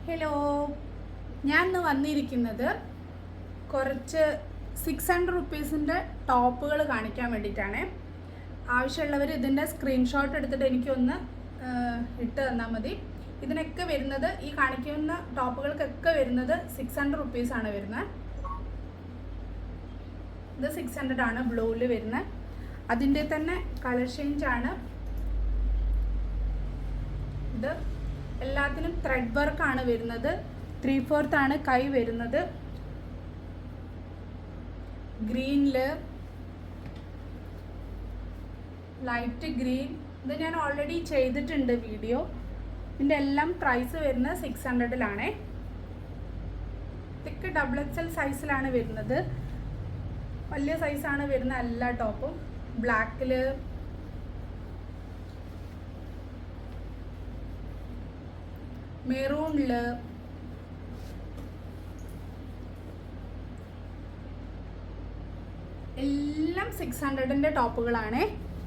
Hello, ഞാൻ ഇന്ന് വന്നിരിക്കുന്നത് കുറച്ച് 600 റുപ്പീസിൻ്റെ ടോപ്പുകൾ കാണിക്കാൻ വേണ്ടിയിട്ടാണ്. ആവശ്യമുള്ളവർ ഇതിൻ്റെ സ്ക്രീൻഷോട്ട് എടുത്തിട്ട് എനിക്കൊന്ന് ഇട്ട് തന്നാൽ മതി. ഇതിനൊക്കെ വരുന്നത്, ഈ കാണിക്കുന്ന ടോപ്പുകൾക്കൊക്കെ വരുന്നത് 600 റുപ്പീസാണ് വരുന്നത്. ഇത് 600 ആണ് ബ്ലൂവിൽ വരുന്നത്. അതിൻ്റെ തന്നെ കളർ ചേഞ്ചാണ് ഇത്. എല്ലാത്തിനും ത്രെഡ് വർക്കാണ് വരുന്നത്. 3/4 ആണ് കൈ വരുന്നത്. ഗ്രീനില് ലൈറ്റ് ഗ്രീൻ, ഇത് ഞാൻ ഓൾറെഡി ചെയ്തിട്ടുണ്ട് വീഡിയോ. ഇതിൻ്റെ എല്ലാം പ്രൈസ് വരുന്നത് 600-ലാണ്. തിക്ക് XXL സൈസിലാണ് വരുന്നത്. വലിയ സൈസാണ് വരുന്ന എല്ലാ ടോപ്പും. ബ്ലാക്കിൽ മെറൂണിൽ എല്ലാം 600-ൻ്റെ ടോപ്പുകളാണ്.